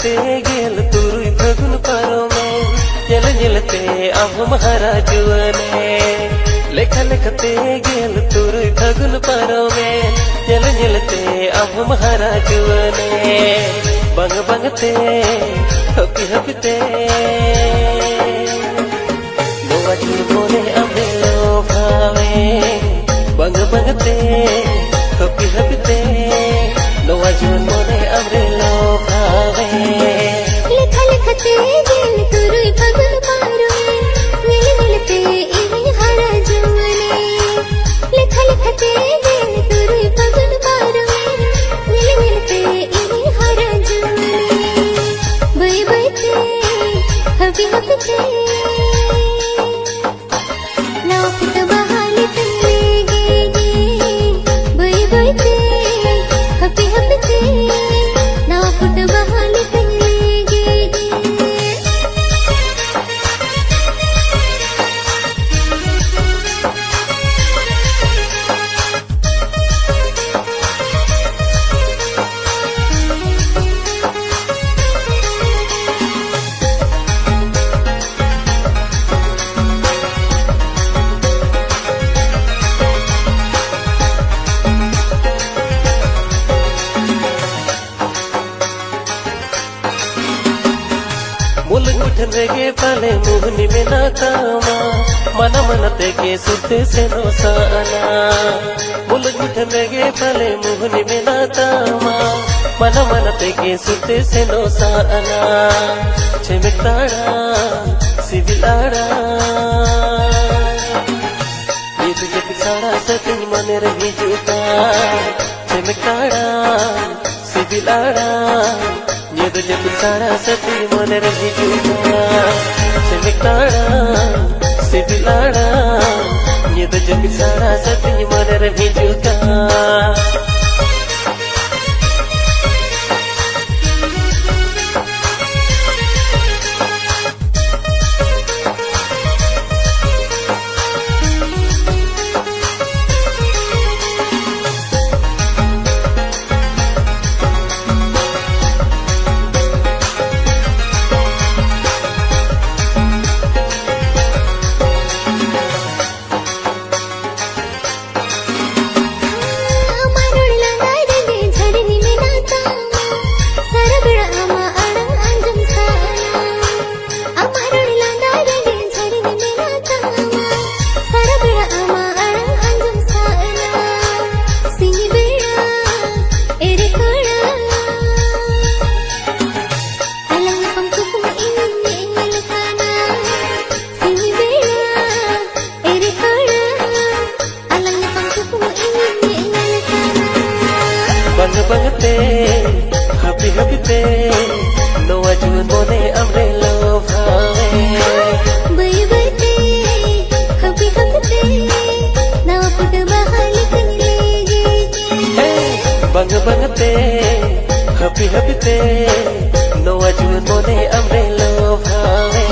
लेखते गेल तुरुई फगुन पारोमे जल जलते अब महाराजुने लेखते गेल तुरुई फगुन पारोमे जल जलते अब महाराजुने बंग बंगते हपी हपते नोवा मोने अमे लो भावे बंग बंगते हपी हपते नोवा मोने अमे लो भावे लेखते गेल तुरुई फगुन पारोमे जल जलते इही हराजुने लेखते गेल तुरुई फगुन पारोमे जल जलते इही हराजुने बई बईते हपी हपते नाफुट बहाली तंगेगे बई बईते हपी हपते नाफुट बहाली मुलगुठनेगे पाले मुहनी में नातामा मन मन तेगे सुते से नोसाना मुलगुठनेगे पाले मुहनी में नातामा मन मन तेगे सुते से नोसाना चमकताड़ा सिबिलाड़ा ये तुझे पिसाड़ा सती मन रही जूता चमकताड़ा सिबिलाड़ा ये तुझे पिसाड़ा सती मन रही जूता चमकताड़ा सिबिलाड़ा ये तुझे पिसाड़ा सती मन रही जूता बंग बंगते हपी हपते नोवा मोने अमरे लो भावे बई बईते हपी हपते नाफुट बहाली तंगेगे बंग बंगते हपी हपते नोवा मोने अमरे लो भावे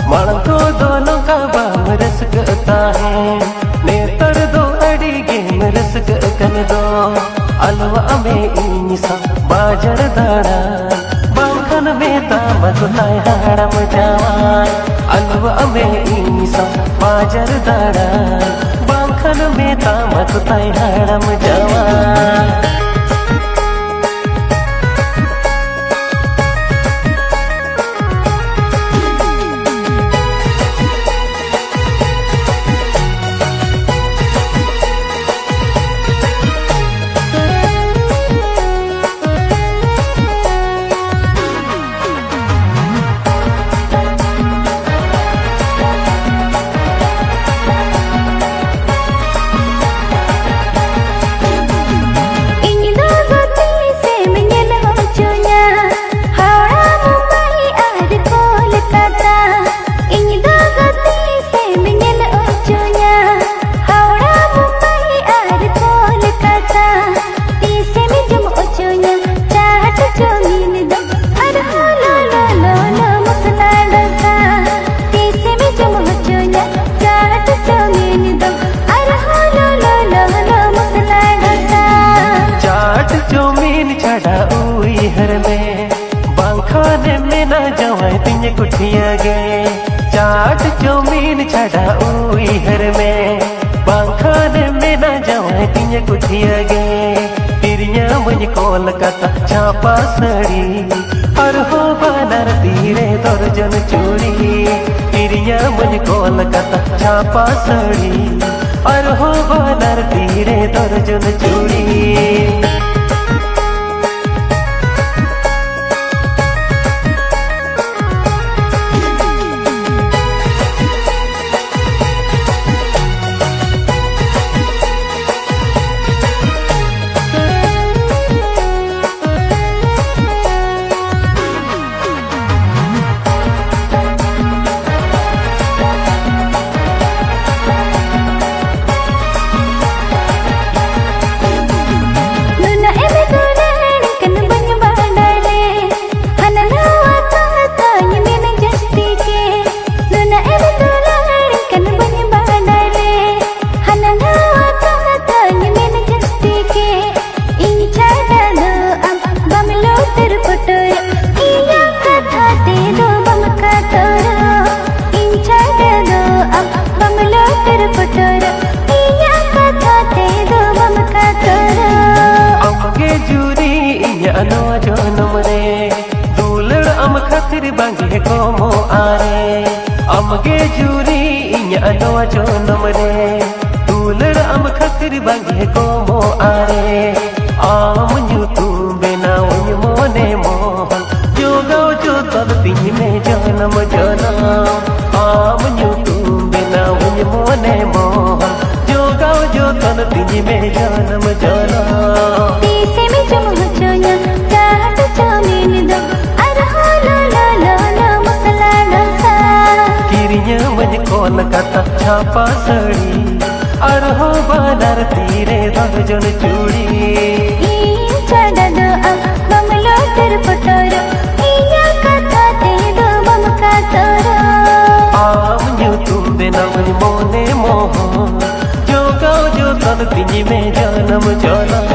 मण तो दोनों का बाम रस करता बाजार दाड़ा बांखन में दामक ताय हाड़म जवान अलवा में ईसा बाजार दाड़ा बांखन में दामक ताय हाड़म जवान कुठिया गे चाट चौमीन छड़ा उहर में बांखाने में न जाए तिने कुठिया गे तिरिया मुझ कोलकाता छापा सड़ी और हो बानर तीरे दर्जन चूड़ी तिरिया मुझ कोलकाता छापा सड़ी और हो बानर तीरे दर्जन चूड़ी बांगे कोमो आरे अमगे जूरी इनो जो नमरे दूलड़ अम खतिर बांगे कोमो आरे आम यूतू बेनाव मोने मोहन जो गाओ जो तल तिन में जनम जनम आम यूतू बेनाव मोने मोहन जो गाओ जो तल तिन में जनम जनम कोलकाता छापा सड़ी और हो बानर तीरे दर्जन चूड़ी आम तुम बिना मोने मोह जो गाओ जो तन तिनी में जन्म जना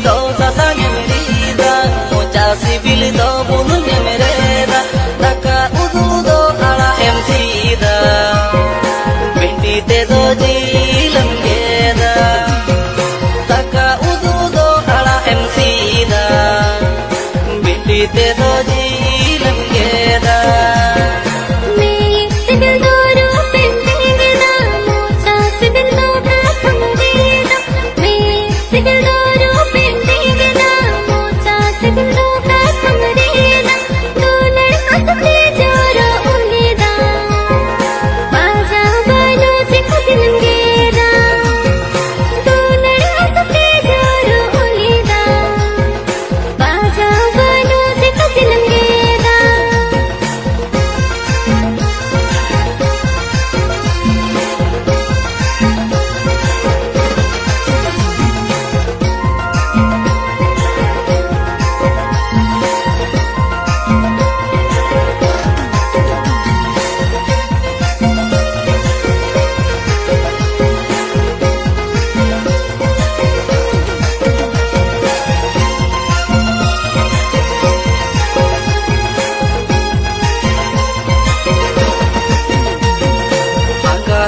do sasang emerida mocha sibil do bunu emereda taka udu do ala emsida bindi te do jilam geda taka udu do ala emsida bindi te do jilam geda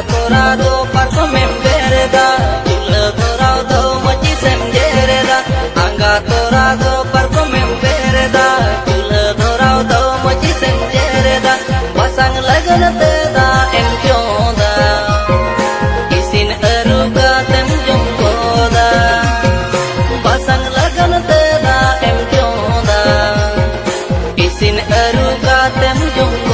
Torado parko membereda Tula torado machi semjereda Angga torado parko membereda Tula torado machi semjereda Pasang lagan teda em jonda Isin eruga tem jonggoda Pasang lagan teda em jonda Isin eruga tem jonggoda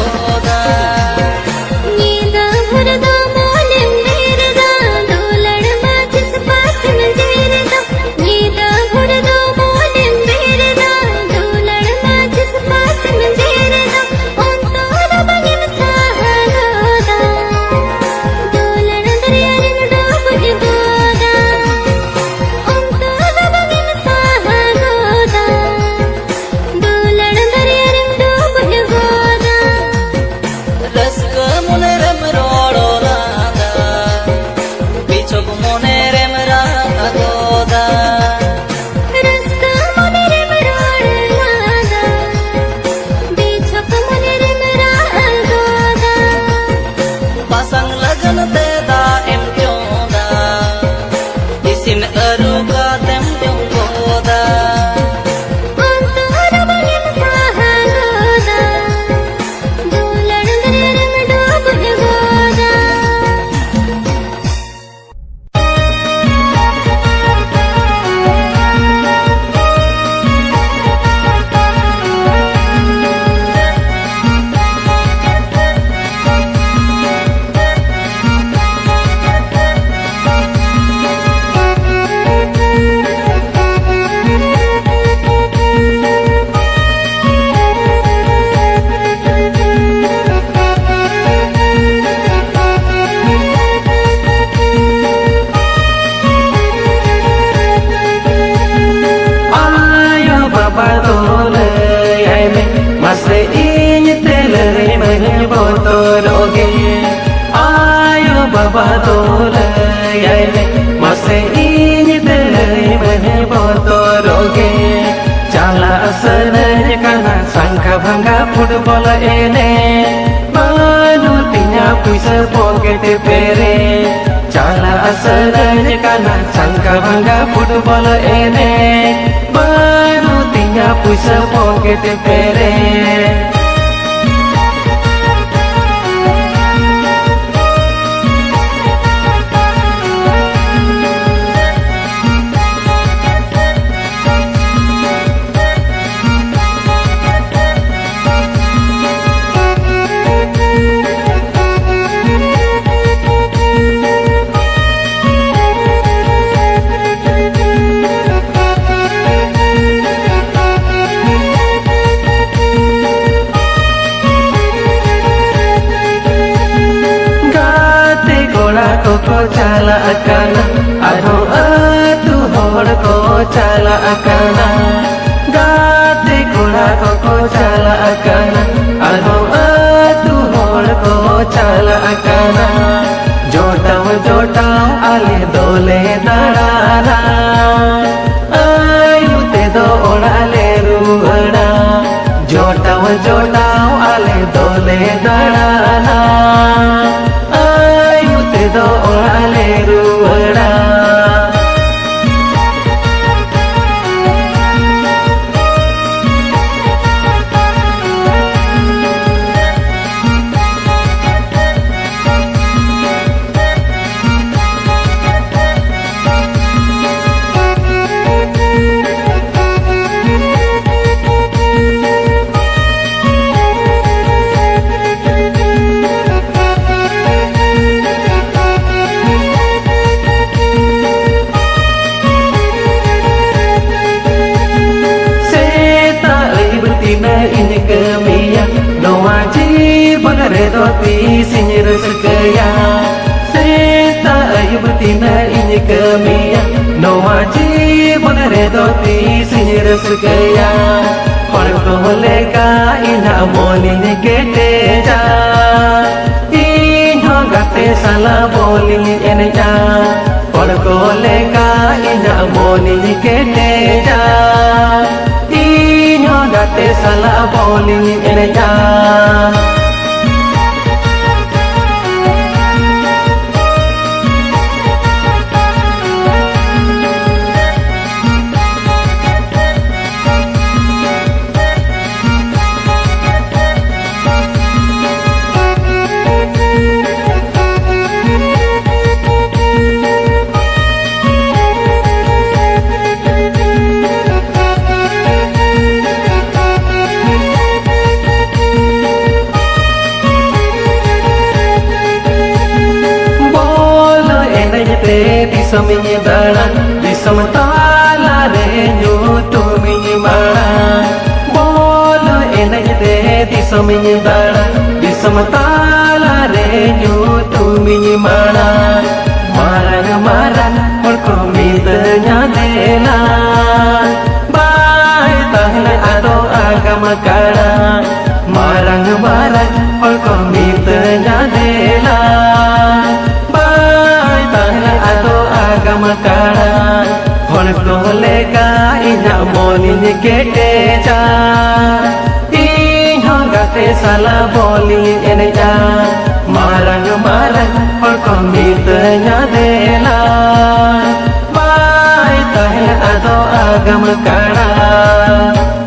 Football ene manu tinya puisa pokete pere chala asaranya kana sangka bangga football ene manu tinya puisa pokete pere ko chala akana ado atu hor ko chala akana gate kula ko chala akana ado atu hor ko chala akana jotaw ale dole darara ay do orale ruara jotaw ale dole darana ayu te do orale ruara ini kemia no wajib bagaredo ti sinyir sekaya seta ayu betina ini kemia no wajib bagaredo ti sinyir sekaya orang to leka ina moni ni keteja inho gate sala boli eneja orang to leka ina moni ni keteja gate salah bowling eneja bisa menyebaran bisa mentala renyu tu menyebaran bola enaknya deh bisa menyebaran bisa mentala renyu tu menyebaran marah-marah perkomitenya dela baik tahlai atau agama karang marah-marah perkomitenya dela makanan orang tole ka ina moni ni keteja inho gate sala boli eneja marang perkomitenya dela bai tahe ado agama karan